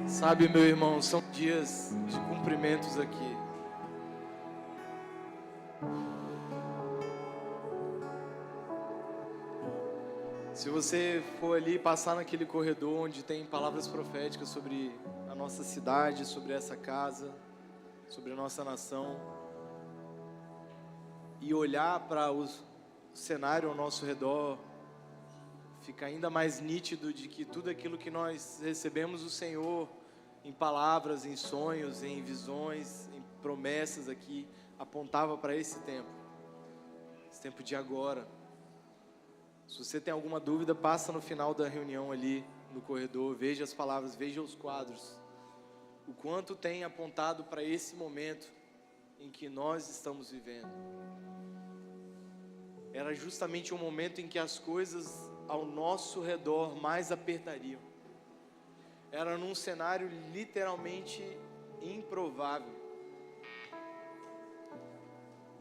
Sabe, meu irmão, são dias de cumprimentos aqui. Se você for ali passar naquele corredor onde tem palavras proféticas sobre a nossa cidade, sobre essa casa, sobre a nossa nação, e olhar para o cenário ao nosso redor, fica ainda mais nítido de que tudo aquilo que nós recebemos do Senhor, em palavras, em sonhos, em visões, em promessas aqui, apontava para esse tempo de agora. Se você tem alguma dúvida, passa no final da reunião ali no corredor, veja as palavras, veja os quadros. O quanto tem apontado para esse momento em que nós estamos vivendo. Era justamente o momento em que as coisas ao nosso redor mais apertariam. Era num cenário literalmente improvável.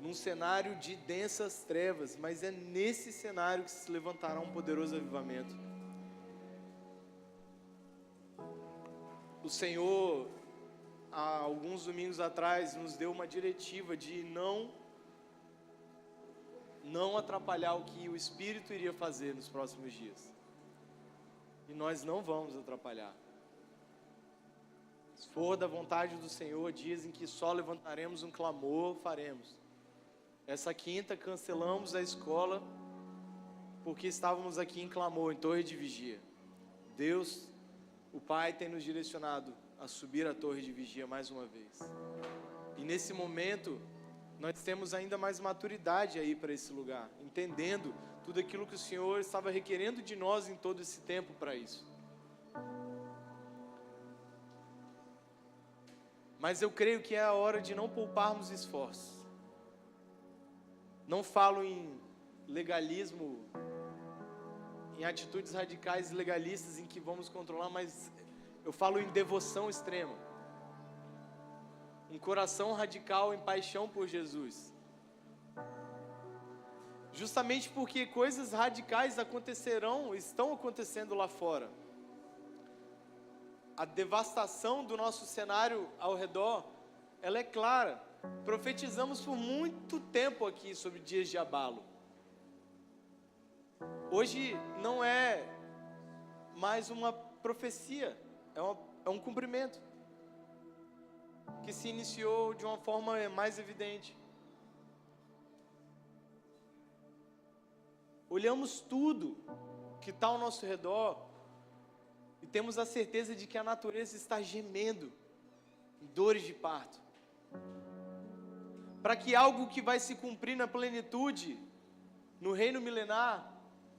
Num cenário de densas trevas, mas é nesse cenário que se levantará um poderoso avivamento. O Senhor, há alguns domingos atrás, nos deu uma diretiva de não atrapalhar o que o Espírito iria fazer nos próximos dias. E nós não vamos atrapalhar. Se for da vontade do Senhor, dias em que só levantaremos um clamor, faremos. Essa quinta cancelamos a escola porque estávamos aqui em clamor, em torre de vigia. Deus, o Pai, tem nos direcionado a subir a torre de vigia mais uma vez. E nesse momento, nós temos ainda mais maturidade aí para esse lugar, entendendo tudo aquilo que o Senhor estava requerendo de nós em todo esse tempo para isso. Mas eu creio que é a hora de não pouparmos esforços. Não falo em legalismo, em atitudes radicais e legalistas em que vamos controlar, mas eu falo em devoção extrema. Um coração radical em paixão por Jesus. Justamente porque coisas radicais estão acontecendo lá fora. A devastação do nosso cenário ao redor, ela é clara. Profetizamos por muito tempo aqui sobre dias de abalo. Hoje não é mais uma profecia, é um cumprimento que se iniciou de uma forma mais evidente. Olhamos tudo que está ao nosso redor e temos a certeza de que a natureza está gemendo em dores de parto, para que algo que vai se cumprir na plenitude, no reino milenar,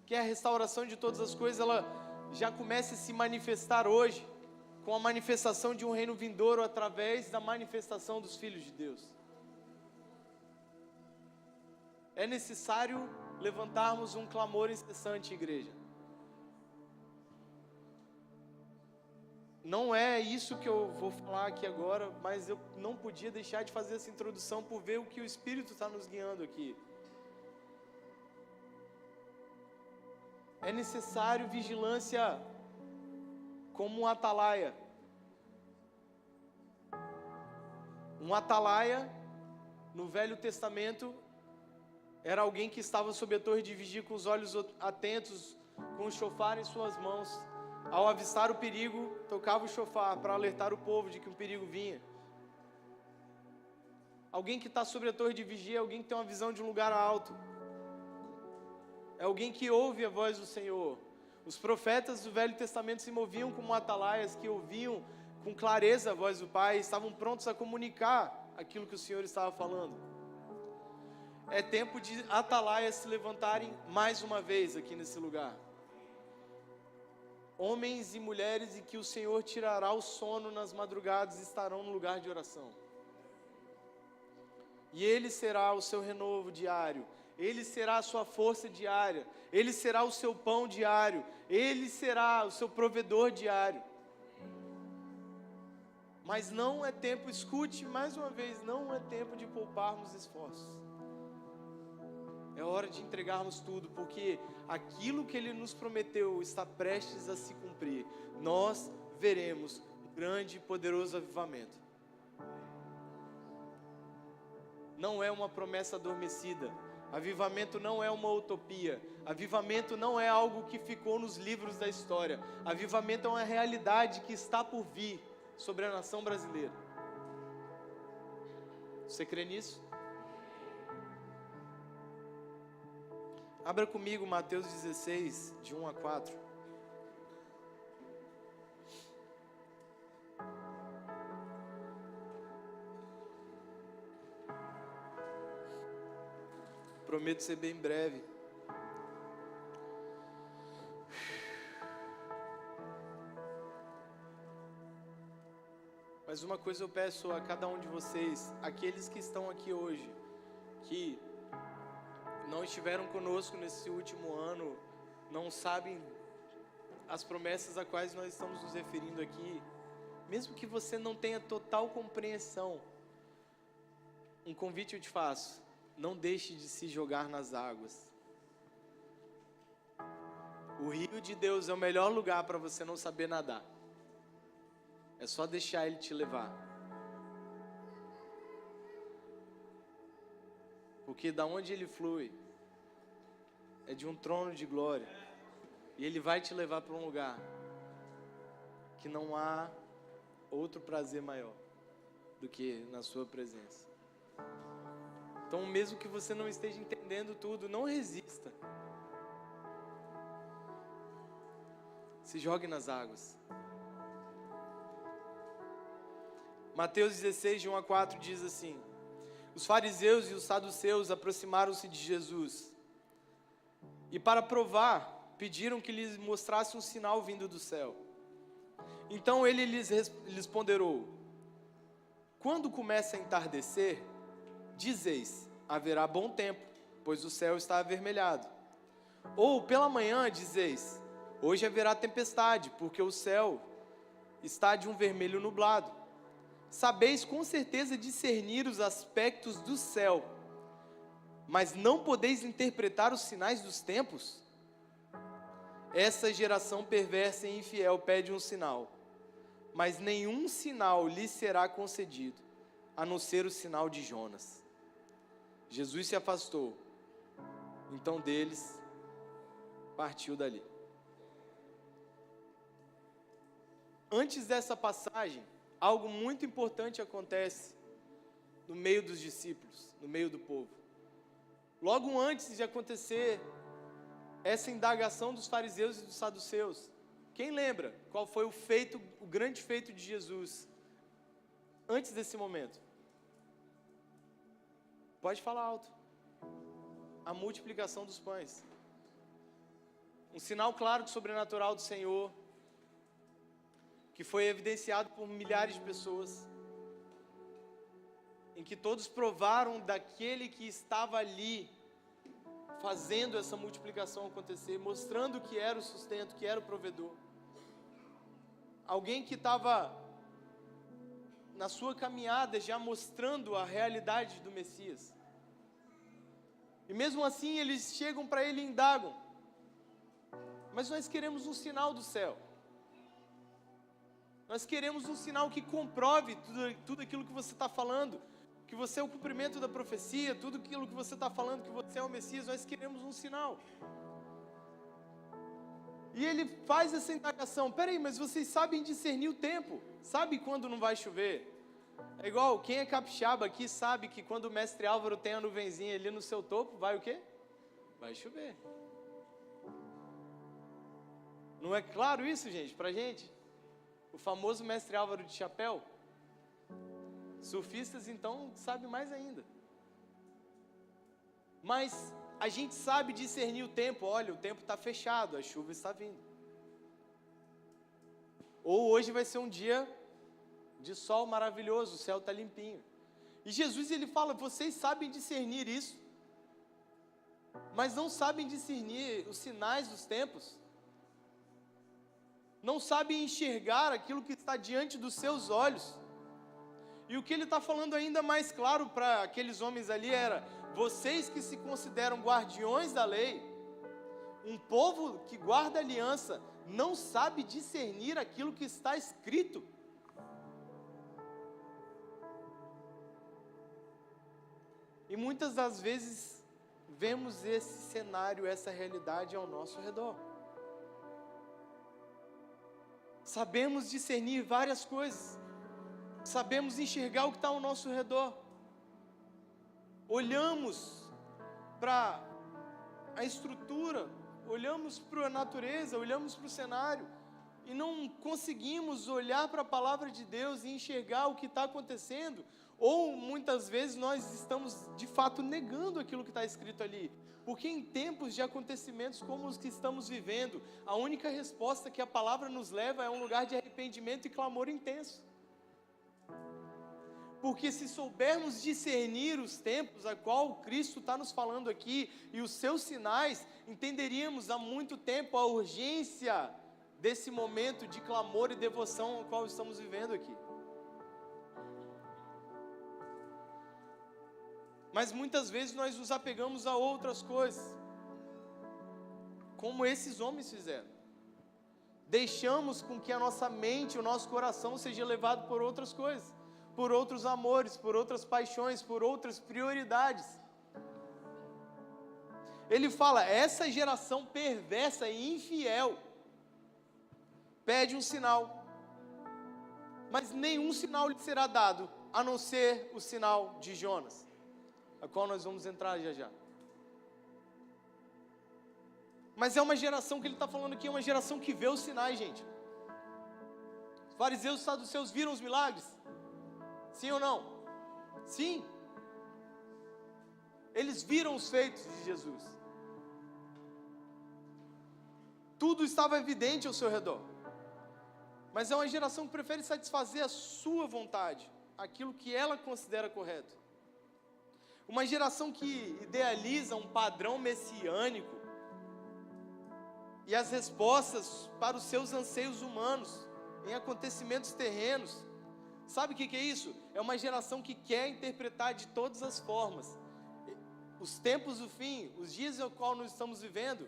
que é a restauração de todas as coisas, ela já comece a se manifestar hoje, com a manifestação de um reino vindouro através da manifestação dos filhos de Deus. É necessário levantarmos um clamor incessante, igreja. Não é isso que eu vou falar aqui agora, mas eu não podia deixar de fazer essa introdução por ver o que o Espírito está nos guiando aqui. É necessário vigilância como um atalaia. Um atalaia, no Velho Testamento, era alguém que estava sob a torre de vigia com os olhos atentos, com o chofar em suas mãos. Ao avistar o perigo, tocava o chofar para alertar o povo de que um perigo vinha. Alguém que está sobre a torre de vigia é alguém que tem uma visão de um lugar alto. É alguém que ouve a voz do Senhor. Os profetas do Velho Testamento se moviam como atalaias que ouviam com clareza a voz do Pai e estavam prontos a comunicar aquilo que o Senhor estava falando. É tempo de atalaias se levantarem mais uma vez aqui nesse lugar. Homens e mulheres em que o Senhor tirará o sono nas madrugadas estarão no lugar de oração. E Ele será o seu renovo diário. Ele será a sua força diária. Ele será o seu pão diário. Ele será o seu provedor diário. Mas não é tempo, escute mais uma vez, não é tempo de pouparmos esforços. É hora de entregarmos tudo, porque aquilo que Ele nos prometeu está prestes a se cumprir. Nós veremos o grande e poderoso avivamento. Não é uma promessa adormecida. Avivamento não é uma utopia. Avivamento não é algo que ficou nos livros da história. Avivamento é uma realidade que está por vir sobre a nação brasileira. Você crê nisso? Abra comigo Mateus 16, de 1 a 4. Prometo ser bem breve. Mas uma coisa eu peço a cada um de vocês, aqueles que estão aqui hoje, que não estiveram conosco nesse último ano, não sabem as promessas a quais nós estamos nos referindo aqui, mesmo que você não tenha total compreensão, um convite eu te faço: não deixe de se jogar nas águas. O rio de Deus é o melhor lugar para você não saber nadar. É só deixar Ele te levar. Porque da onde Ele flui é de um trono de glória. E Ele vai te levar para um lugar que não há outro prazer maior do que na sua presença. Então, mesmo que você não esteja entendendo tudo, não resista. Se jogue nas águas. Mateus 16, de 1 a 4 diz assim: os fariseus e os saduceus aproximaram-se de Jesus e, para provar, pediram que lhes mostrasse um sinal vindo do céu. Então ele lhes ponderou: quando começa a entardecer, dizeis, haverá bom tempo, pois o céu está avermelhado. Ou pela manhã dizeis, hoje haverá tempestade, porque o céu está de um vermelho nublado. Sabeis com certeza discernir os aspectos do céu, mas não podeis interpretar os sinais dos tempos? Essa geração perversa e infiel pede um sinal, mas nenhum sinal lhe será concedido, a não ser o sinal de Jonas. Jesus se afastou, então deles partiu dali. Antes dessa passagem, algo muito importante acontece no meio dos discípulos, no meio do povo. Logo antes de acontecer essa indagação dos fariseus e dos saduceus, quem lembra qual foi o grande feito de Jesus antes desse momento? Pode falar alto. A multiplicação dos pães. Um sinal claro de sobrenatural do Senhor, que foi evidenciado por milhares de pessoas, em que todos provaram daquele que estava ali, fazendo essa multiplicação acontecer, mostrando que era o sustento, que era o provedor. Alguém que estava na sua caminhada já mostrando a realidade do Messias. E mesmo assim eles chegam para ele e indagam: mas nós queremos um sinal do céu. Nós queremos um sinal que comprove tudo aquilo que você está falando, que você é o cumprimento da profecia, tudo aquilo que você está falando, que você é o Messias. Nós queremos um sinal. E ele faz essa indagação: peraí, mas vocês sabem discernir o tempo? Sabe quando não vai chover? É igual, quem é capixaba aqui sabe que quando o mestre Álvaro tem a nuvenzinha ali no seu topo, vai o quê? Vai chover. Não é claro isso, gente, pra gente? O famoso mestre Álvaro de chapéu. Surfistas, então, sabem mais ainda. Mas a gente sabe discernir o tempo. Olha, o tempo está fechado, a chuva está vindo. Ou hoje vai ser um dia de sol maravilhoso, o céu está limpinho. E Jesus, ele fala: vocês sabem discernir isso, mas não sabem discernir os sinais dos tempos. Não sabem enxergar aquilo que está diante dos seus olhos. E o que ele está falando ainda mais claro para aqueles homens ali era: vocês que se consideram guardiões da lei, um povo que guarda aliança, não sabe discernir aquilo que está escrito. E muitas das vezes vemos esse cenário, essa realidade ao nosso redor. Sabemos discernir várias coisas, sabemos enxergar o que está ao nosso redor. Olhamos para a estrutura, olhamos para a natureza, olhamos para o cenário e não conseguimos olhar para a palavra de Deus e enxergar o que está acontecendo, ou muitas vezes nós estamos de fato negando aquilo que está escrito ali, porque em tempos de acontecimentos como os que estamos vivendo, a única resposta que a palavra nos leva é um lugar de arrependimento e clamor intenso. Porque se soubermos discernir os tempos a qual Cristo está nos falando aqui e os seus sinais, entenderíamos há muito tempo a urgência desse momento de clamor e devoção ao qual estamos vivendo aqui. Mas muitas vezes nós nos apegamos a outras coisas, como esses homens fizeram. Deixamos com que a nossa mente, o nosso coração seja levado por outras coisas, por outros amores, por outras paixões, por outras prioridades. Ele fala, essa geração perversa e infiel pede um sinal, mas nenhum sinal lhe será dado, a não ser o sinal de Jonas, a qual nós vamos entrar já. Mas é uma geração que ele está falando aqui, é uma geração que vê os sinais, gente. Os fariseus e os saduceus viram os milagres? Sim ou não? Sim. Eles viram os feitos de Jesus. Tudo estava evidente ao seu redor. Mas é uma geração que prefere satisfazer a sua vontade, aquilo que ela considera correto. Uma geração que idealiza um padrão messiânico e as respostas para os seus anseios humanos em acontecimentos terrenos. Sabe o que é isso? É uma geração que quer interpretar de todas as formas os tempos do fim, os dias ao qual nós estamos vivendo,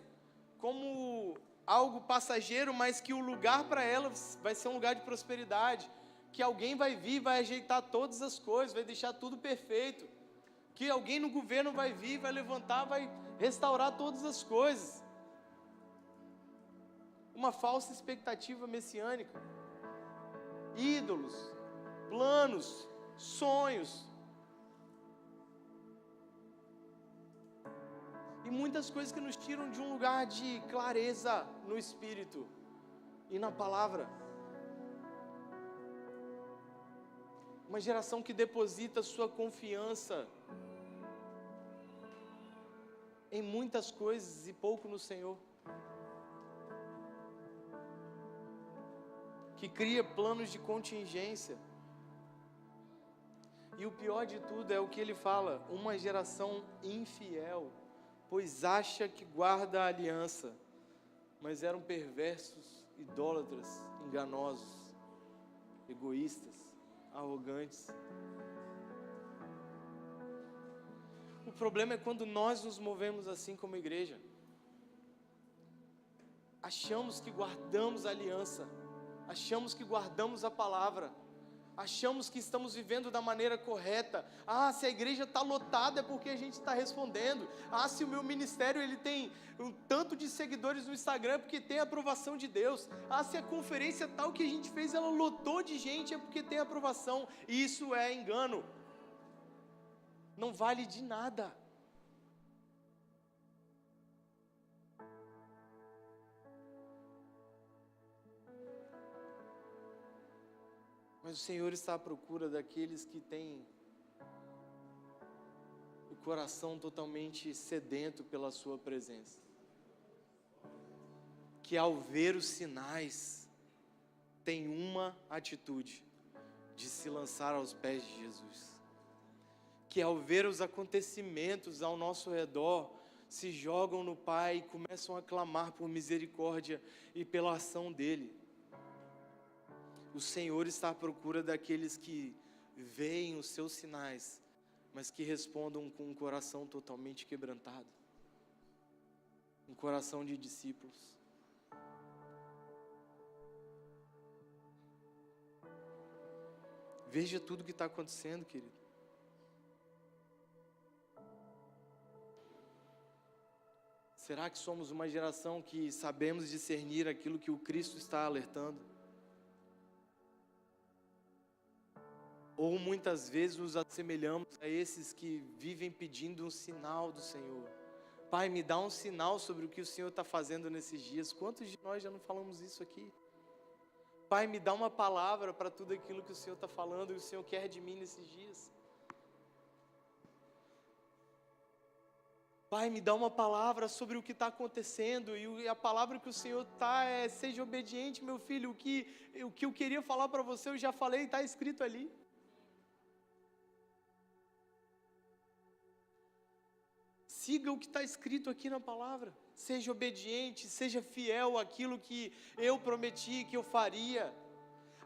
como algo passageiro, mas que o lugar para ela vai ser um lugar de prosperidade, que alguém vai vir, vai ajeitar todas as coisas, vai deixar tudo perfeito, que alguém no governo vai vir, vai levantar, vai restaurar todas as coisas. Uma falsa expectativa messiânica, ídolos, planos, sonhos, e muitas coisas que nos tiram de um lugar de clareza no Espírito e na palavra. Uma geração que deposita sua confiança em muitas coisas e pouco no Senhor, que cria planos de contingência. E o pior de tudo é o que ele fala, uma geração infiel, pois acha que guarda a aliança, mas eram perversos, idólatras, enganosos, egoístas, arrogantes. O problema é quando nós nos movemos assim como igreja. Achamos que guardamos a aliança, achamos que guardamos a palavra, achamos que estamos vivendo da maneira correta. Se a igreja está lotada é porque a gente está respondendo. Se o meu ministério ele tem um tanto de seguidores no Instagram é porque tem a aprovação de Deus. Se a conferência tal que a gente fez ela lotou de gente é porque tem aprovação. E isso é engano. Não vale de nada. Mas o Senhor está à procura daqueles que têm o coração totalmente sedento pela sua presença, que ao ver os sinais, tem uma atitude de se lançar aos pés de Jesus, que ao ver os acontecimentos ao nosso redor, se jogam no Pai e começam a clamar por misericórdia e pela ação dEle. O Senhor está à procura daqueles que veem os seus sinais, mas que respondam com um coração totalmente quebrantado, um coração de discípulos. Veja tudo o que está acontecendo, querido. Será que somos uma geração que sabemos discernir aquilo que o Cristo está alertando? Ou muitas vezes nos assemelhamos a esses que vivem pedindo um sinal do Senhor? Pai, me dá um sinal sobre o que o Senhor está fazendo nesses dias. Quantos de nós já não falamos isso aqui? Pai, me dá uma palavra para tudo aquilo que o Senhor está falando e o Senhor quer de mim nesses dias. Pai, me dá uma palavra sobre o que está acontecendo, e a palavra que o Senhor está é: seja obediente, meu filho. O que eu queria falar para você, eu já falei, está escrito ali. Siga o que está escrito aqui na palavra. Seja obediente, seja fiel àquilo que eu prometi que eu faria.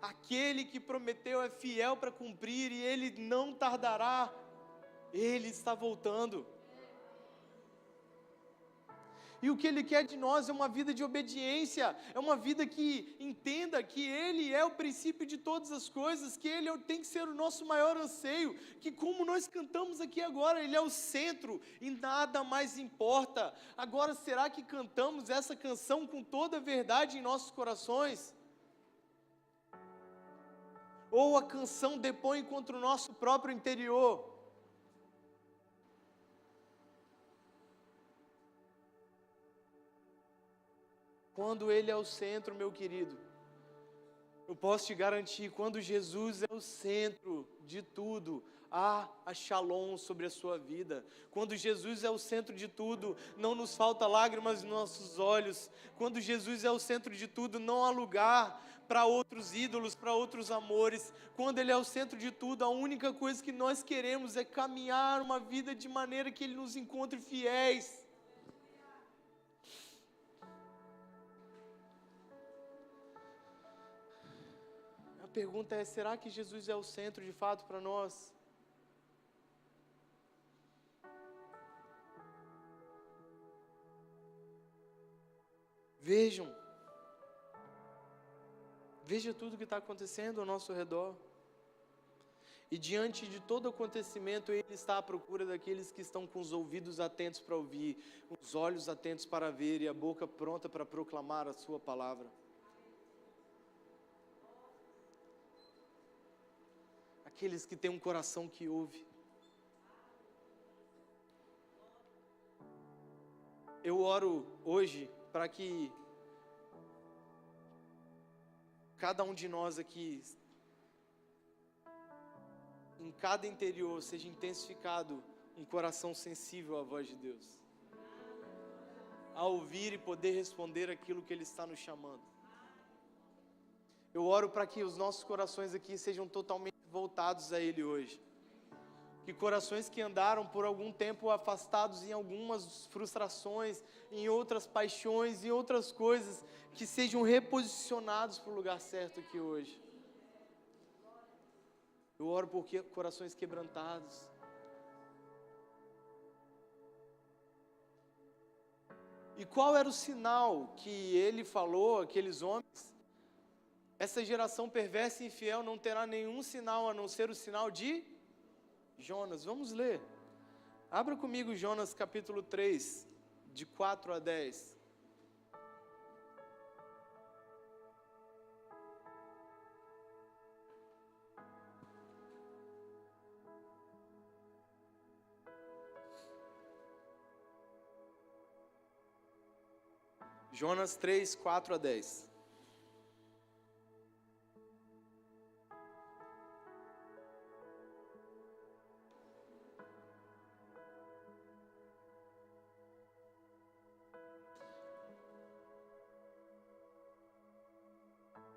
Aquele que prometeu é fiel para cumprir, e Ele não tardará. Ele está voltando. E o que Ele quer de nós é uma vida de obediência, é uma vida que entenda que Ele é o princípio de todas as coisas, que Ele tem que ser o nosso maior anseio, que como nós cantamos aqui agora, Ele é o centro e nada mais importa. Agora, será que cantamos essa canção com toda a verdade em nossos corações? Ou a canção depõe contra o nosso próprio interior? Quando Ele é o centro, meu querido, eu posso te garantir, quando Jesus é o centro de tudo, há a shalom sobre a sua vida. Quando Jesus é o centro de tudo, não nos falta lágrimas nos nossos olhos. Quando Jesus é o centro de tudo, não há lugar para outros ídolos, para outros amores. Quando Ele é o centro de tudo, a única coisa que nós queremos é caminhar uma vida de maneira que Ele nos encontre fiéis. A pergunta é: será que Jesus é o centro de fato para nós? Veja tudo que está acontecendo ao nosso redor. E diante de todo acontecimento, Ele está à procura daqueles que estão com os ouvidos atentos para ouvir, os olhos atentos para ver e a boca pronta para proclamar a sua palavra. Aqueles que têm um coração que ouve. Eu oro hoje para que cada um de nós aqui, em cada interior, seja intensificado um coração sensível à voz de Deus, a ouvir e poder responder aquilo que Ele está nos chamando. Eu oro para que os nossos corações aqui sejam totalmente voltados a Ele hoje. Que corações que andaram por algum tempo afastados em algumas frustrações, em outras paixões, em outras coisas, que sejam reposicionados para o lugar certo aqui hoje. Eu oro por corações quebrantados. E qual era o sinal que Ele falou àqueles homens? Essa geração perversa e infiel não terá nenhum sinal a não ser o sinal de Jonas. Vamos ler. Abra comigo Jonas capítulo 3, de 4 a 10. Jonas 3, 4 a 10.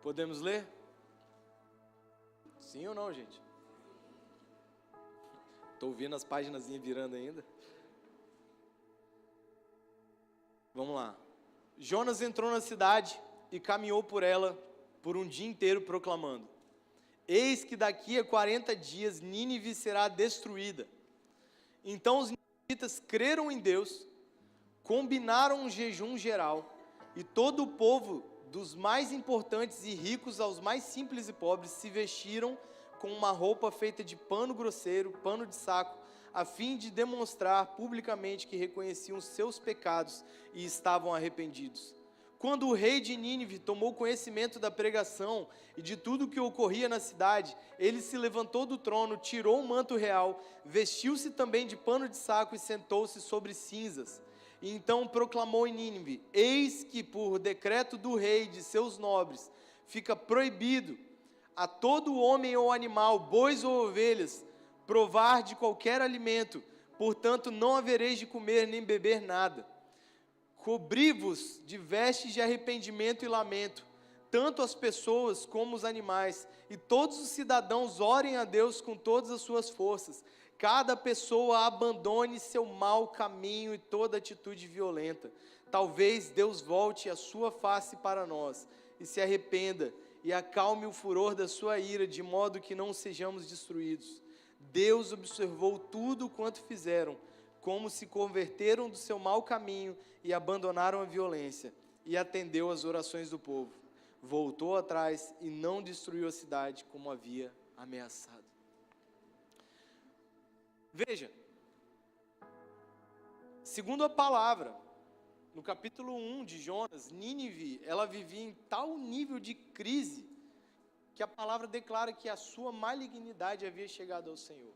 Podemos ler? Sim ou não, gente? Estou ouvindo as páginas virando ainda. Vamos lá. Jonas entrou na cidade e caminhou por ela por um dia inteiro proclamando: eis que daqui a 40 dias Nínive será destruída. Então os ninivitas creram em Deus, combinaram um jejum geral, e todo o povo, dos mais importantes e ricos aos mais simples e pobres, se vestiram com uma roupa feita de pano grosseiro, pano de saco, a fim de demonstrar publicamente que reconheciam seus pecados e estavam arrependidos. Quando o rei de Nínive tomou conhecimento da pregação e de tudo o que ocorria na cidade, ele se levantou do trono, tirou o manto real, vestiu-se também de pano de saco e sentou-se sobre cinzas. E então proclamou em Nínive: eis que por decreto do rei e de seus nobres fica proibido a todo homem ou animal, bois ou ovelhas, provar de qualquer alimento, portanto não havereis de comer nem beber nada. Cobri-vos de vestes de arrependimento e lamento, tanto as pessoas como os animais, e todos os cidadãos orem a Deus com todas as suas forças. Cada pessoa abandone seu mau caminho e toda atitude violenta. Talvez Deus volte a sua face para nós, e se arrependa, e acalme o furor da sua ira, de modo que não sejamos destruídos. Deus observou tudo quanto fizeram, como se converteram do seu mau caminho e abandonaram a violência, e atendeu às orações do povo. Voltou atrás e não destruiu a cidade como havia ameaçado. Veja, segundo a palavra, no capítulo 1 de Jonas, Nínive, ela vivia em tal nível de crise, que a palavra declara que a sua malignidade havia chegado ao Senhor.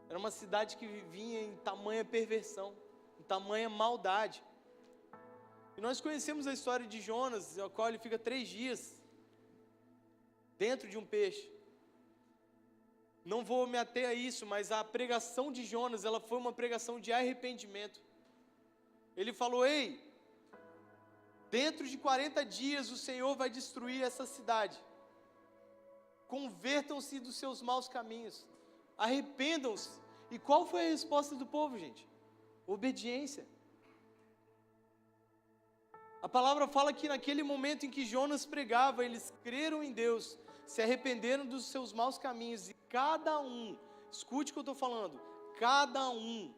Era uma cidade que vivia em tamanha perversão, em tamanha maldade. E nós conhecemos a história de Jonas, a qual ele fica 3 dias dentro de um peixe. Não vou me ater a isso, mas a pregação de Jonas, ela foi uma pregação de arrependimento. Ele falou: ei, dentro de 40 dias o Senhor vai destruir essa cidade. Convertam-se dos seus maus caminhos. Arrependam-se. E qual foi a resposta do povo, gente? Obediência. A palavra fala que naquele momento em que Jonas pregava, eles creram em Deus, se arrependeram dos seus maus caminhos, e cada um, escute o que eu estou falando, cada um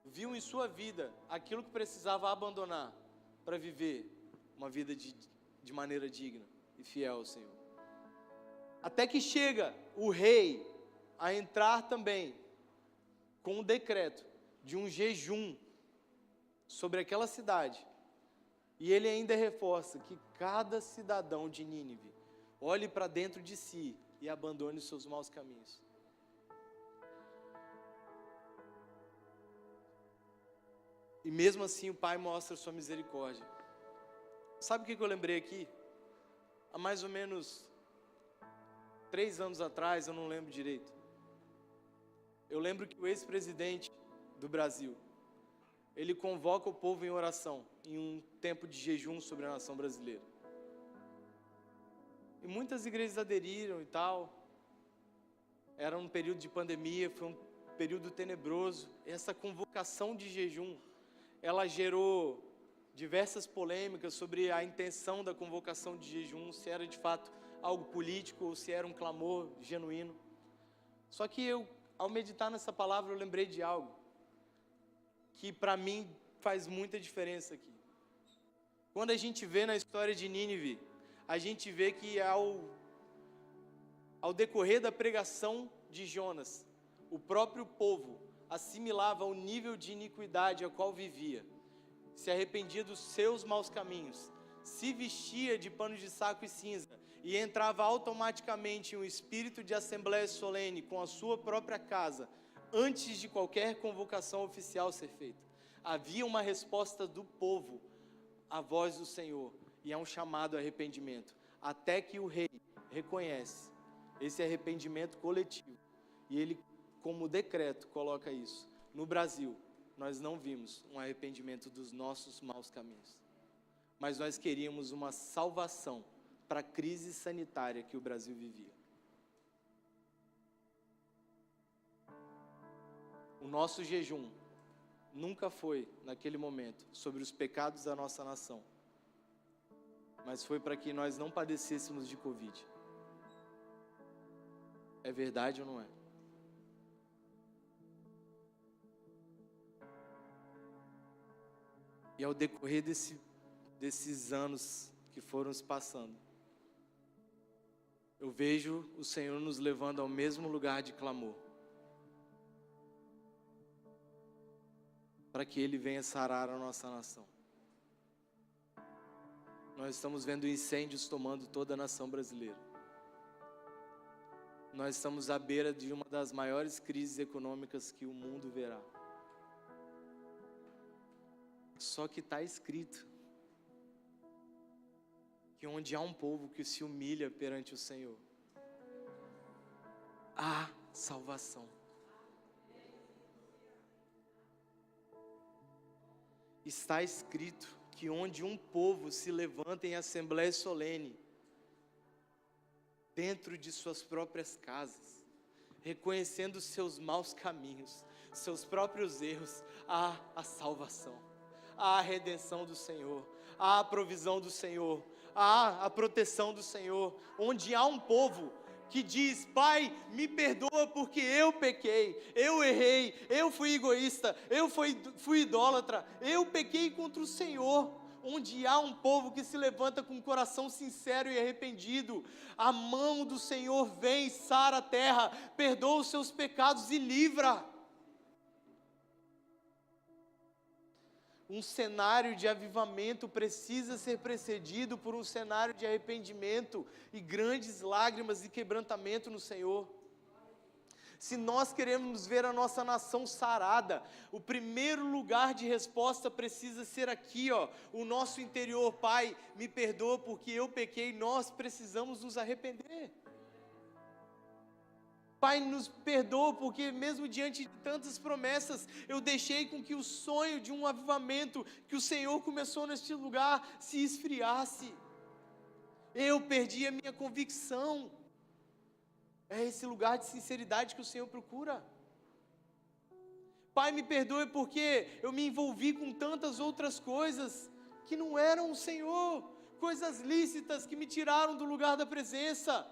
viu em sua vida aquilo que precisava abandonar para viver uma vida de maneira digna e fiel ao Senhor. Até que chega o rei a entrar também com o decreto de um jejum sobre aquela cidade. E ele ainda reforça que cada cidadão de Nínive olhe para dentro de si e abandone os seus maus caminhos. E mesmo assim o Pai mostra sua misericórdia. Sabe o que eu lembrei aqui? Há mais ou menos 3 anos atrás, eu não lembro direito. Eu lembro que o ex-presidente do Brasil, ele convoca o povo em oração, em um tempo de jejum sobre a nação brasileira. E muitas igrejas aderiram e tal. Era um período de pandemia, foi um período tenebroso. Essa convocação de jejum, ela gerou diversas polêmicas sobre a intenção da convocação de jejum, se era de fato algo político ou se era um clamor genuíno. Só que eu, ao meditar nessa palavra, eu lembrei de algo que para mim faz muita diferença aqui. Quando a gente vê na história de Nínive, a gente vê que ao decorrer da pregação de Jonas, o próprio povo assimilava o nível de iniquidade a qual vivia, se arrependia dos seus maus caminhos, se vestia de pano de saco e cinza e entrava automaticamente em um espírito de assembleia solene com a sua própria casa, antes de qualquer convocação oficial ser feita. Havia uma resposta do povo à voz do Senhor, e é um chamado ao arrependimento, até que o rei reconhece esse arrependimento coletivo, e ele, como decreto, coloca isso. No Brasil, nós não vimos um arrependimento dos nossos maus caminhos, mas nós queríamos uma salvação para a crise sanitária que o Brasil vivia. O nosso jejum nunca foi, naquele momento, sobre os pecados da nossa nação, mas foi para que nós não padecêssemos de Covid. É verdade ou não é? E ao decorrer desses anos que foram se passando, eu vejo o Senhor nos levando ao mesmo lugar de clamor. para que Ele venha sarar a nossa nação. Nós estamos vendo incêndios tomando toda a nação brasileira. Nós estamos à beira de uma das maiores crises econômicas que o mundo verá. Só que está escrito que onde há um povo que se humilha perante o Senhor, há salvação. Está escrito que onde um povo se levanta em assembleia solene, dentro de suas próprias casas, reconhecendo seus maus caminhos, seus próprios erros, há a salvação, há a redenção do Senhor, há a provisão do Senhor, há a proteção do Senhor. Onde há um povo que diz: Pai, me perdoa porque eu pequei, eu errei, eu fui egoísta, eu fui idólatra, eu pequei contra o Senhor. Onde há um povo que se levanta com um coração sincero e arrependido, a mão do Senhor vem, sara a terra, perdoa os seus pecados e livra. Um cenário de avivamento precisa ser precedido por um cenário de arrependimento e grandes lágrimas e quebrantamento no Senhor. Se nós queremos ver a nossa nação sarada, o primeiro lugar de resposta precisa ser aqui, o nosso interior. Pai, me perdoa porque eu pequei. Nós precisamos nos arrepender. Pai, nos perdoa porque mesmo diante de tantas promessas, eu deixei com que o sonho de um avivamento que o Senhor começou neste lugar se esfriasse. Eu perdi a minha convicção. É esse lugar de sinceridade que o Senhor procura. Pai, me perdoe porque eu me envolvi com tantas outras coisas que não eram o Senhor, coisas lícitas que me tiraram do lugar da presença.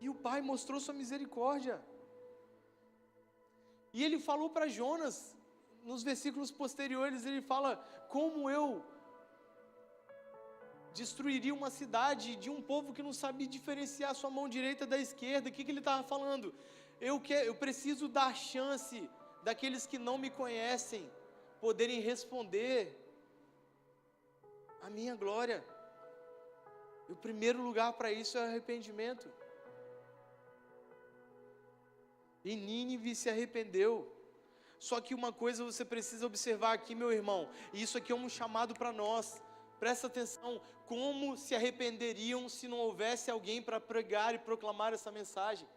E o Pai mostrou sua misericórdia. E Ele falou para Jonas, nos versículos posteriores, Ele fala: como eu destruiria uma cidade de um povo que não sabia diferenciar sua mão direita da esquerda. O que ele estava falando? Eu preciso dar chance daqueles que não me conhecem poderem responder a minha glória. E o primeiro lugar para isso é o arrependimento. E Nínive se arrependeu. Só que uma coisa você precisa observar aqui, meu irmão, e isso aqui é um chamado para nós. Presta atenção, como se arrependeriam se não houvesse alguém para pregar e proclamar essa mensagem?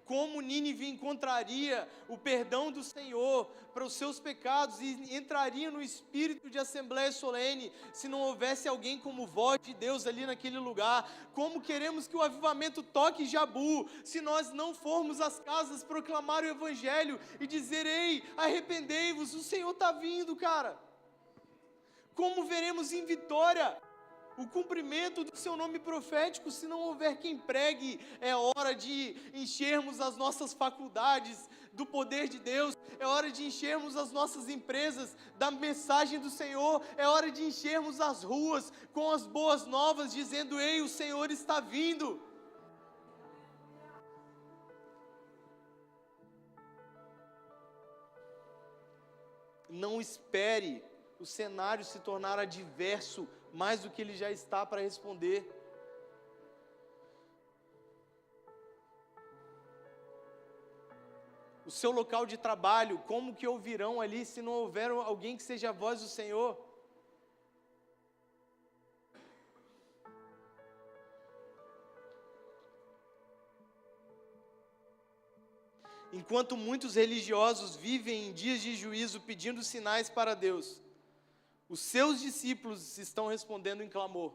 Como Nínive encontraria o perdão do Senhor para os seus pecados e entraria no espírito de assembleia solene se não houvesse alguém como voz de Deus ali naquele lugar? Como queremos que o avivamento toque Jabu se nós não formos às casas proclamar o Evangelho e dizer: ei, arrependei-vos, o Senhor está vindo, cara? Como veremos em Vitória o cumprimento do seu nome profético se não houver quem pregue? É hora de enchermos as nossas faculdades do poder de Deus, é hora de enchermos as nossas empresas da mensagem do Senhor, é hora de enchermos as ruas com as boas novas, dizendo: ei, o Senhor está vindo. Não espere o cenário se tornar adverso mais do que ele já está para responder. O seu local de trabalho, como que ouvirão ali se não houver alguém que seja a voz do Senhor? Enquanto muitos religiosos vivem em dias de juízo pedindo sinais para Deus, os seus discípulos estão respondendo em clamor,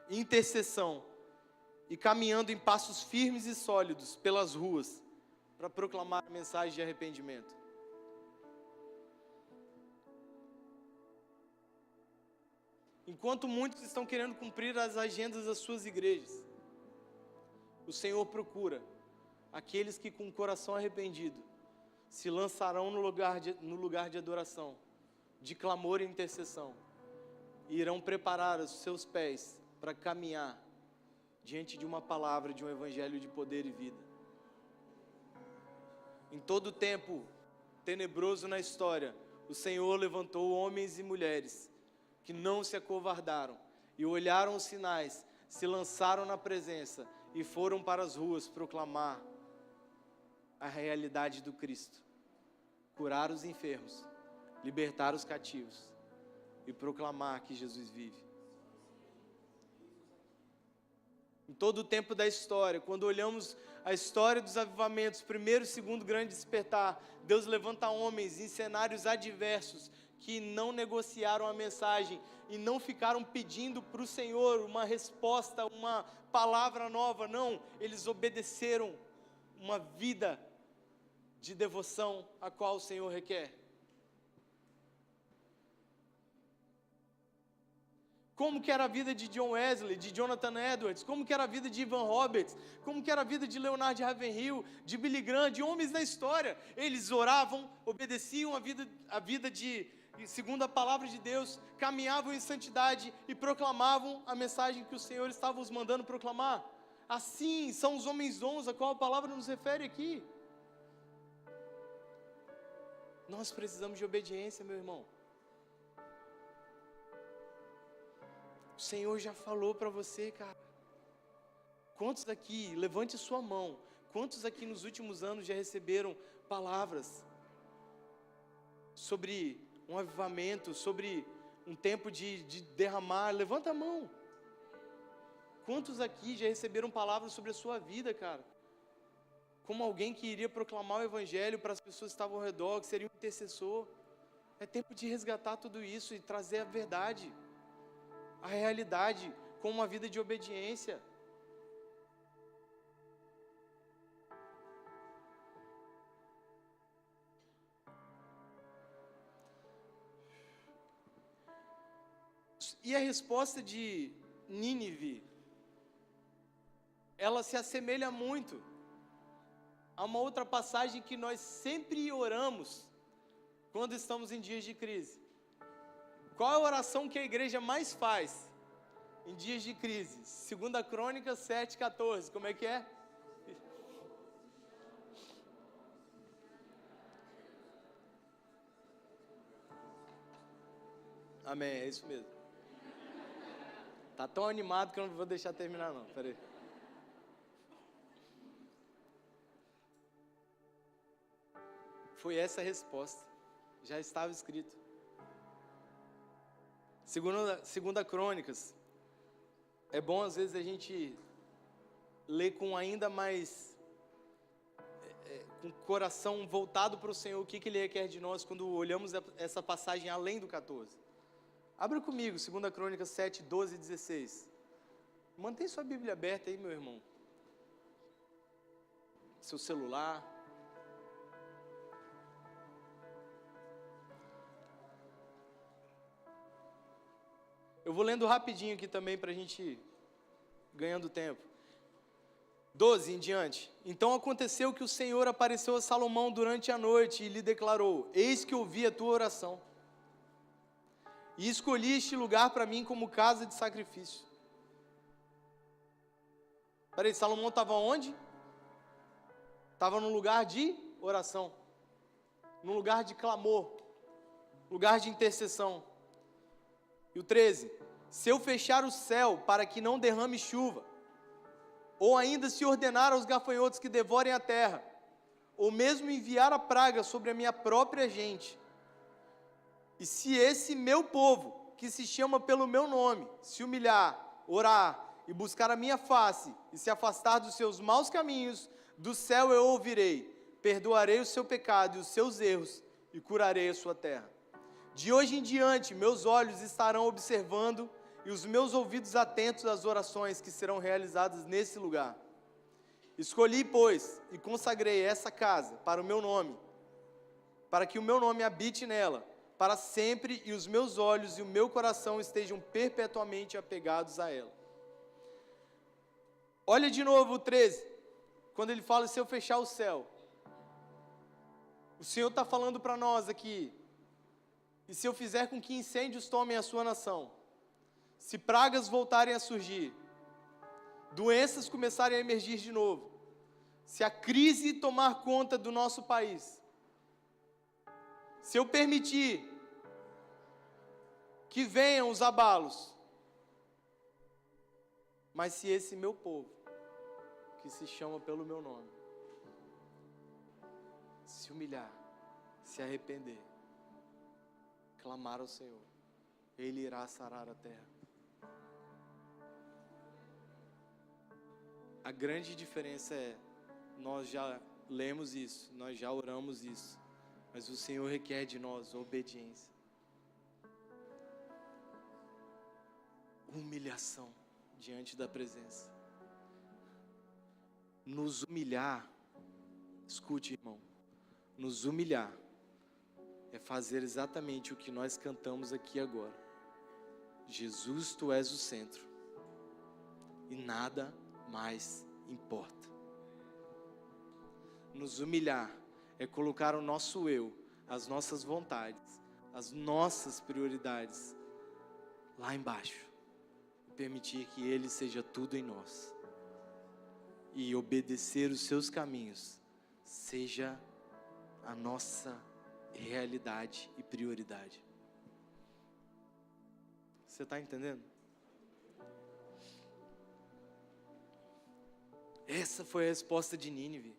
em intercessão e caminhando em passos firmes e sólidos pelas ruas para proclamar a mensagem de arrependimento. Enquanto muitos estão querendo cumprir as agendas das suas igrejas, o Senhor procura aqueles que com o coração arrependido se lançarão no lugar de adoração, de clamor e intercessão, e irão preparar os seus pés para caminhar diante de uma palavra, de um evangelho de poder e vida. Em todo tempo tenebroso na história, o Senhor levantou homens e mulheres que não se acovardaram e olharam os sinais, se lançaram na presença e foram para as ruas proclamar a realidade do Cristo, curar os enfermos, libertar os cativos e proclamar que Jesus vive. Em todo o tempo da história, quando olhamos a história dos avivamentos, primeiro e segundo grande despertar, Deus levanta homens em cenários adversos que não negociaram a mensagem e não ficaram pedindo para o Senhor uma resposta, uma palavra nova, não, eles obedeceram uma vida de devoção a qual o Senhor requer. Como que era a vida de John Wesley, de Jonathan Edwards, como que era a vida de Ivan Roberts, como que era a vida de Leonard Ravenhill, de Billy Graham, de homens da história. Eles oravam, obedeciam a vida segundo a palavra de Deus, caminhavam em santidade e proclamavam a mensagem que o Senhor estava os mandando proclamar. Assim são os homens bons a qual a palavra nos refere aqui. Nós precisamos de obediência, meu irmão. O Senhor já falou para você, cara. Quantos aqui, levante sua mão, quantos aqui nos últimos anos já receberam palavras sobre um avivamento, sobre um tempo de derramar? Levanta a mão. Quantos aqui já receberam palavras sobre a sua vida, cara? Como alguém que iria proclamar o evangelho para as pessoas que estavam ao redor, que seria um intercessor. É tempo de resgatar tudo isso e trazer a verdade, a realidade, com uma vida de obediência. E a resposta de Nínive, ela se assemelha muito a uma outra passagem que nós sempre oramos quando estamos em dias de crise. Qual é a oração que a igreja mais faz em dias de crise? 2 Crônicas 7:14, como é que é? Amém, é isso mesmo. Tá tão animado que eu não vou deixar terminar não, peraí. Foi essa a resposta, já estava escrito. Segunda Crônicas, é bom às vezes a gente ler com ainda mais, com o coração voltado para o Senhor, o que Ele requer de nós quando olhamos essa passagem além do 14. Abra comigo, 2 Crônicas 7, 12 e 16. Mantém sua Bíblia aberta aí, meu irmão. Seu celular. Eu vou lendo rapidinho aqui também para a gente ir ganhando tempo. 12 em diante. Então aconteceu que o Senhor apareceu a Salomão durante a noite e lhe declarou: eis que ouvi a tua oração e escolhi este lugar para mim como casa de sacrifício. Peraí, Salomão estava onde? Estava num lugar de oração, num lugar de clamor, lugar de intercessão. E o 13, se eu fechar o céu para que não derrame chuva, ou ainda se ordenar aos gafanhotos que devorem a terra, ou mesmo enviar a praga sobre a minha própria gente, e se esse meu povo, que se chama pelo meu nome, se humilhar, orar e buscar a minha face, e se afastar dos seus maus caminhos, do céu eu ouvirei, perdoarei o seu pecado e os seus erros, e curarei a sua terra. De hoje em diante, meus olhos estarão observando e os meus ouvidos atentos às orações que serão realizadas nesse lugar. Escolhi, pois, e consagrei essa casa para o meu nome, para que o meu nome habite nela, para sempre, e os meus olhos e o meu coração estejam perpetuamente apegados a ela. Olha de novo o 13, quando ele fala: se eu fechar o céu. O Senhor está falando para nós aqui: e se eu fizer com que incêndios tomem a sua nação, se pragas voltarem a surgir, doenças começarem a emergir de novo, se a crise tomar conta do nosso país, se eu permitir que venham os abalos, mas se esse meu povo, que se chama pelo meu nome, se humilhar, se arrepender, clamar ao Senhor, Ele irá sarar a terra. A grande diferença é, nós já lemos isso, nós já oramos isso, mas o Senhor requer de nós obediência, humilhação diante da presença. Nos humilhar, escute, irmão, nos humilhar é fazer exatamente o que nós cantamos aqui agora. Jesus, tu és o centro e nada mais importa. Nos humilhar é colocar o nosso eu, as nossas vontades, as nossas prioridades lá embaixo e permitir que Ele seja tudo em nós e obedecer os seus caminhos seja a nossa realidade e prioridade. Você está entendendo? Essa foi a resposta de Nínive.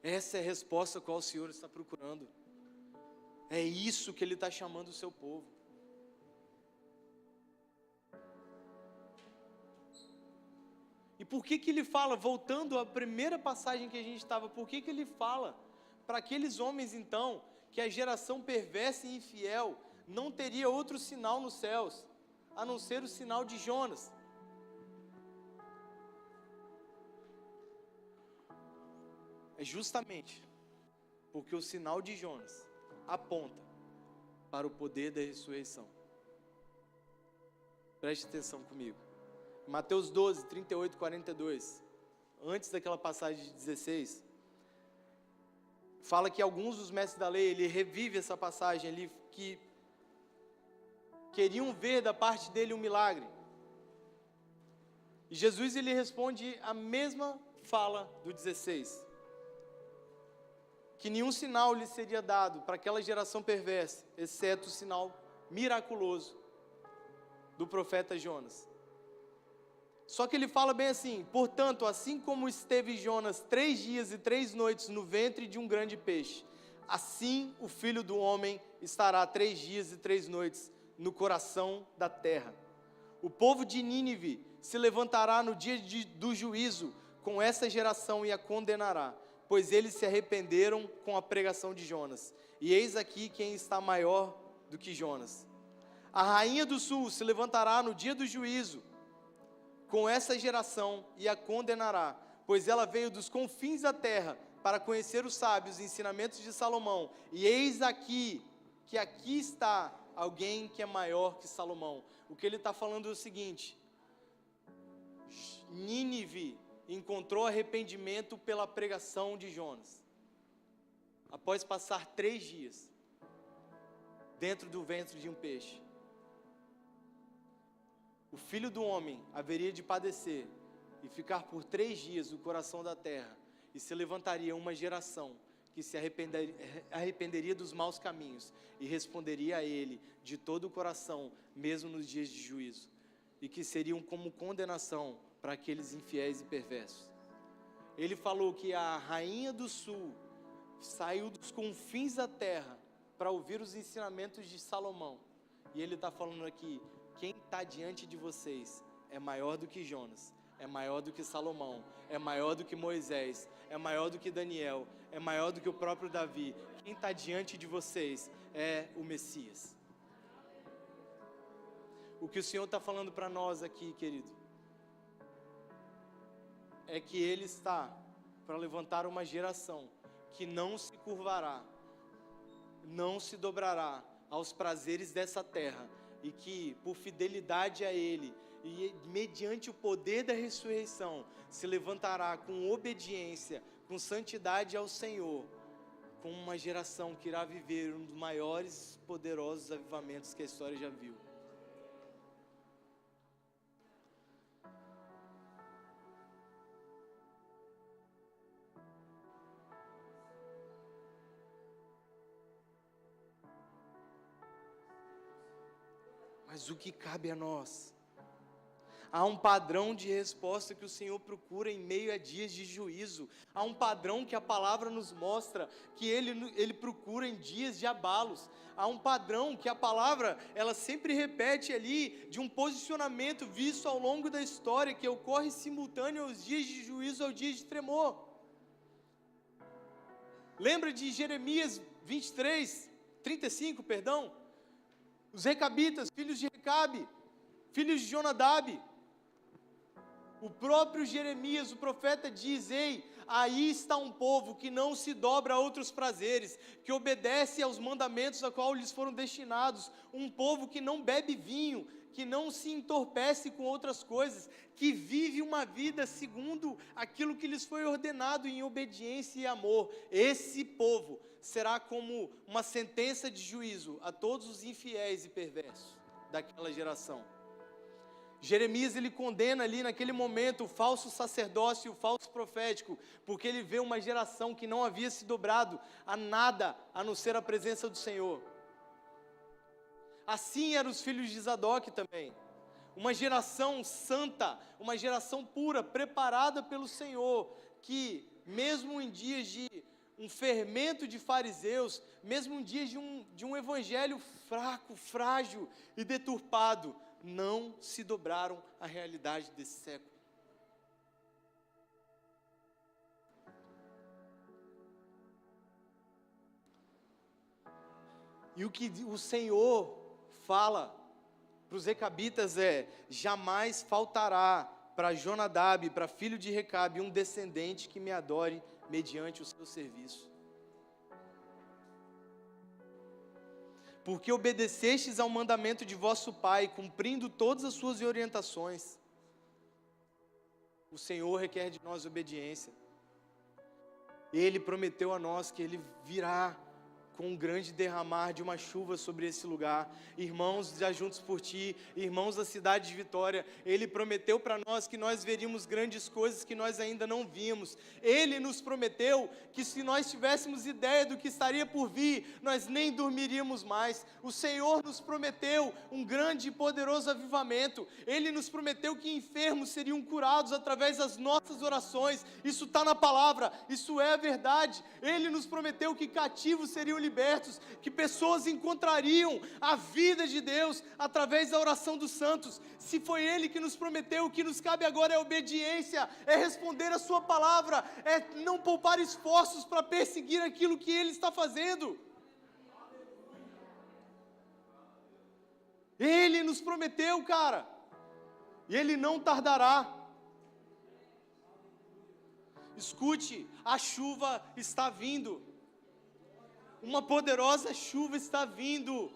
Essa é a resposta a qual o Senhor está procurando. É isso que Ele está chamando o seu povo. E por que Ele fala, voltando à primeira passagem que a gente estava, por que Ele fala para aqueles homens então, que a geração perversa e infiel não teria outro sinal nos céus, a não ser o sinal de Jonas? É justamente porque o sinal de Jonas aponta para o poder da ressurreição. Preste atenção comigo. Mateus 12, 38 e 42, antes daquela passagem de 16, fala que alguns dos mestres da lei, ele revive essa passagem ali, que queriam ver da parte dele um milagre. E Jesus, ele responde a mesma fala do 16. Que nenhum sinal lhe seria dado para aquela geração perversa, exceto o sinal miraculoso do profeta Jonas. Só que ele fala bem assim: portanto, assim como esteve Jonas 3 dias e 3 noites no ventre de um grande peixe, assim o Filho do Homem estará 3 dias e 3 noites no coração da terra. O povo de Nínive se levantará no dia do juízo com essa geração e a condenará, pois eles se arrependeram com a pregação de Jonas. E eis aqui quem está maior do que Jonas. A rainha do sul se levantará no dia do juízo com essa geração e a condenará, pois ela veio dos confins da terra para conhecer os sábios ensinamentos de Salomão. E eis aqui, que aqui está alguém que é maior que Salomão. O que ele está falando é o seguinte: Nínive encontrou arrependimento pela pregação de Jonas, após passar 3 dias dentro do ventre de um peixe. O Filho do Homem haveria de padecer e ficar por 3 dias no coração da terra, e se levantaria uma geração que se arrependeria dos maus caminhos e responderia a Ele de todo o coração, mesmo nos dias de juízo, e que seriam como condenação para aqueles infiéis e perversos. Ele falou que a rainha do sul saiu dos confins da terra para ouvir os ensinamentos de Salomão, e ele está falando aqui: quem está diante de vocês é maior do que Jonas, é maior do que Salomão, é maior do que Moisés, é maior do que Daniel, é maior do que o próprio Davi. Quem está diante de vocês é o Messias. O que o Senhor está falando para nós aqui, querido, é que Ele está para levantar uma geração que não se curvará, não se dobrará aos prazeres dessa terra, e que por fidelidade a Ele e mediante o poder da ressurreição se levantará com obediência, com santidade ao Senhor, com uma geração que irá viver um dos maiores poderosos avivamentos que a história já viu. Mas o que cabe a nós? Há um padrão de resposta que o Senhor procura em meio a dias de juízo. Há um padrão que a palavra nos mostra, que Ele procura em dias de abalos. Há um padrão que a palavra, ela sempre repete ali, de um posicionamento visto ao longo da história, que ocorre simultâneo aos dias de juízo, ao dia de tremor. Lembra de Jeremias 35, perdão? Os recabitas, filhos de Recabe, filhos de Jonadab. O próprio Jeremias, o profeta, diz: ei, aí está um povo que não se dobra a outros prazeres, que obedece aos mandamentos a qual lhes foram destinados, um povo que não bebe vinho, que não se entorpece com outras coisas, que vive uma vida segundo aquilo que lhes foi ordenado em obediência e amor. Esse povo será como uma sentença de juízo a todos os infiéis e perversos daquela geração. Jeremias, ele condena ali naquele momento o falso sacerdócio e o falso profético, porque ele vê uma geração que não havia se dobrado a nada, a não ser a presença do Senhor. Assim eram os filhos de Zadok também, uma geração santa, uma geração pura, preparada pelo Senhor, que mesmo em dias de um fermento de fariseus, mesmo em dias de um evangelho fraco, frágil e deturpado, não se dobraram à realidade desse século. E o que o Senhor fala para os recabitas é: jamais faltará para Jonadab, para filho de Recabe, um descendente que me adore mediante o seu serviço. Porque obedecestes ao mandamento de vosso pai, cumprindo todas as suas orientações. O Senhor requer de nós obediência. Ele prometeu a nós que Ele virá com um grande derramar de uma chuva sobre esse lugar. Irmãos já juntos por ti, irmãos da cidade de Vitória, Ele prometeu para nós que nós veríamos grandes coisas que nós ainda não vimos. Ele nos prometeu que se nós tivéssemos ideia do que estaria por vir, nós nem dormiríamos mais. O Senhor nos prometeu um grande e poderoso avivamento. Ele nos prometeu que enfermos seriam curados através das nossas orações. Isso está na palavra, isso é a verdade. Ele nos prometeu que cativos seriam libertos, que pessoas encontrariam a vida de Deus através da oração dos santos. Se foi Ele que nos prometeu, o que nos cabe agora é obediência, é responder a sua palavra, é não poupar esforços para perseguir aquilo que Ele está fazendo. Ele nos prometeu, cara, e Ele não tardará. Escute, a chuva está vindo. Uma poderosa chuva está vindo.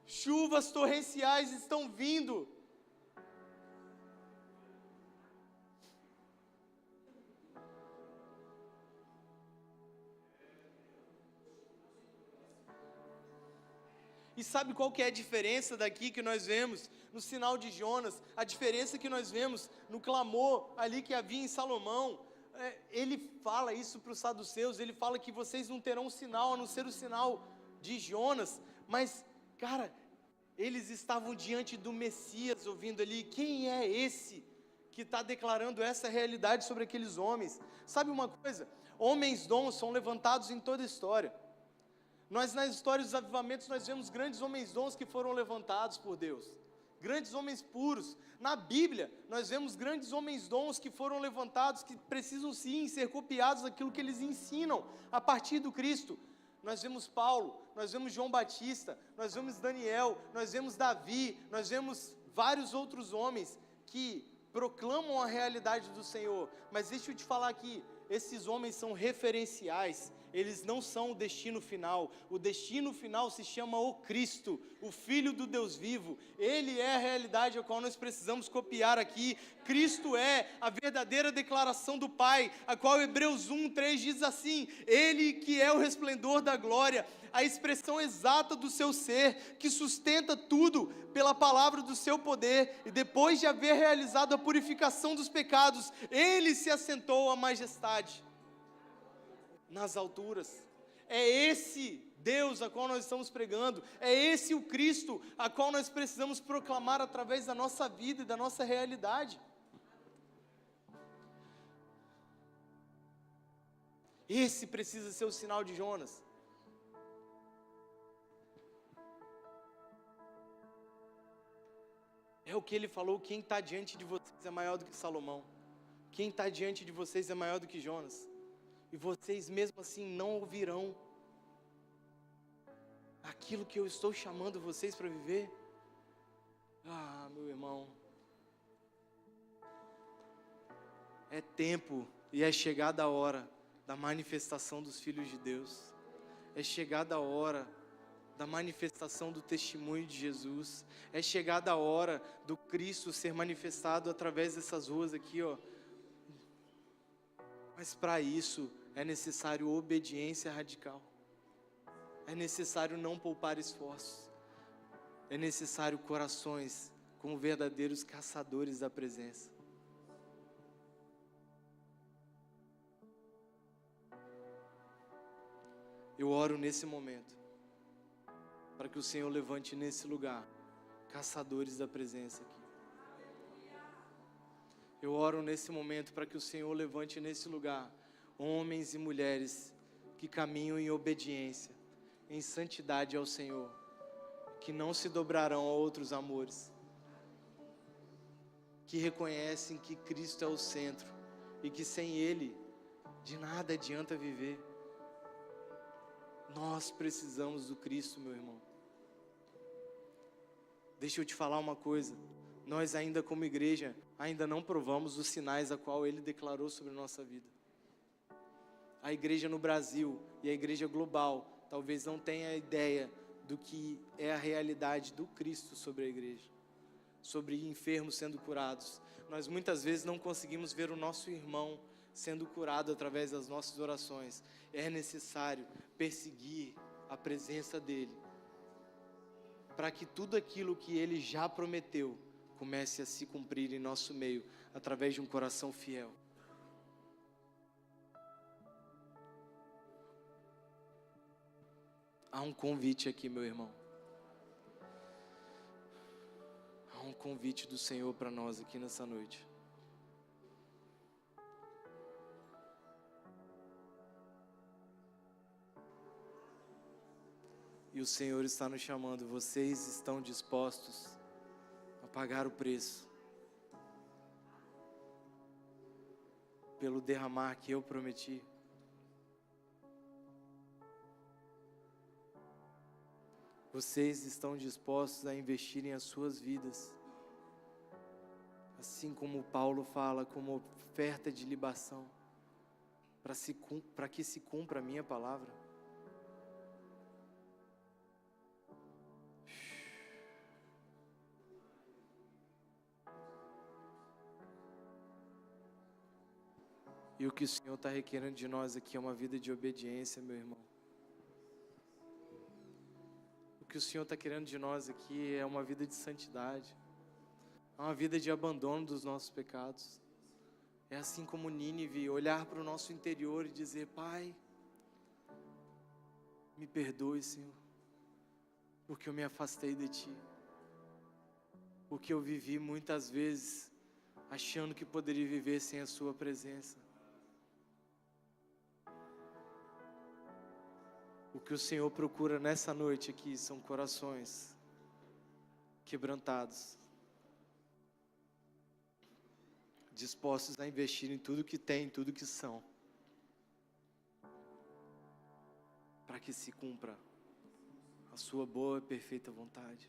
Chuvas torrenciais estão vindo. E sabe qual que é a diferença daqui que nós vemos no sinal de Jonas? A diferença que nós vemos no clamor ali que havia em Salomão. Ele fala isso para os saduceus, ele fala que vocês não terão um sinal, a não ser o sinal de Jonas, mas, cara, eles estavam diante do Messias, ouvindo ali, quem é esse que está declarando essa realidade sobre aqueles homens? Sabe uma coisa? Homens dons são levantados em toda a história. Nós, nas histórias dos avivamentos, nós vemos grandes homens dons que foram levantados por Deus. Grandes homens puros. Na Bíblia, nós vemos grandes homens dons que foram levantados, que precisam sim ser copiados daquilo que eles ensinam a partir do Cristo. Nós vemos Paulo, nós vemos João Batista, nós vemos Daniel, nós vemos Davi, nós vemos vários outros homens que proclamam a realidade do Senhor. Mas deixa eu te falar aqui, esses homens são referenciais. Eles não são o destino final. O destino final se chama o Cristo, o Filho do Deus vivo. Ele é a realidade a qual nós precisamos copiar aqui. Cristo é a verdadeira declaração do Pai, a qual Hebreus 1:3 diz assim: Ele que é o resplendor da glória, a expressão exata do seu ser, que sustenta tudo pela palavra do seu poder, e depois de haver realizado a purificação dos pecados, Ele se assentou à majestade nas alturas. É esse Deus a qual nós estamos pregando, é esse o Cristo a qual nós precisamos proclamar através da nossa vida e da nossa realidade. Esse precisa ser o sinal de Jonas. É o que ele falou: quem está diante de vocês é maior do que Salomão. Quem está diante de vocês é maior do que Jonas. E vocês mesmo assim não ouvirão aquilo que eu estou chamando vocês para viver. Ah, meu irmão, é tempo e é chegada a hora da manifestação dos filhos de Deus. É chegada a hora da manifestação do testemunho de Jesus. É chegada a hora do Cristo ser manifestado através dessas ruas aqui, ó. Mas para isso é necessário obediência radical. É necessário não poupar esforços. É necessário corações como verdadeiros caçadores da presença. Eu oro nesse momento para que o Senhor levante nesse lugar caçadores da presença aqui. Eu oro nesse momento para que o Senhor levante nesse lugar homens e mulheres que caminham em obediência, em santidade ao Senhor, que não se dobrarão a outros amores, que reconhecem que Cristo é o centro e que sem Ele de nada adianta viver. Nós precisamos do Cristo, meu irmão. Deixa eu te falar uma coisa. Nós ainda como igreja, ainda não provamos os sinais a qual Ele declarou sobre a nossa vida. A igreja no Brasil e a igreja global talvez não tenha ideia do que é a realidade do Cristo sobre a igreja, sobre enfermos sendo curados. Nós muitas vezes não conseguimos ver o nosso irmão sendo curado através das nossas orações. É necessário perseguir a presença dEle, para que tudo aquilo que Ele já prometeu comece a se cumprir em nosso meio, através de um coração fiel. Há um convite aqui, meu irmão. Há um convite do Senhor para nós aqui nessa noite. E o Senhor está nos chamando. Vocês estão dispostos a pagar o preço pelo derramar que eu prometi? Vocês estão dispostos a investirem as suas vidas, assim como Paulo fala, como oferta de libação, para que se cumpra a minha palavra? E o que o Senhor está requerendo de nós aqui é uma vida de obediência, meu irmão. O que o Senhor está querendo de nós aqui é uma vida de santidade, é uma vida de abandono dos nossos pecados. É assim como Nínive, olhar para o nosso interior e dizer: Pai, me perdoe, Senhor, porque eu me afastei de Ti, porque eu vivi muitas vezes achando que poderia viver sem a Sua presença. O que o Senhor procura nessa noite aqui são corações quebrantados, dispostos a investir em tudo que têm, em tudo que são, para que se cumpra a sua boa e perfeita vontade.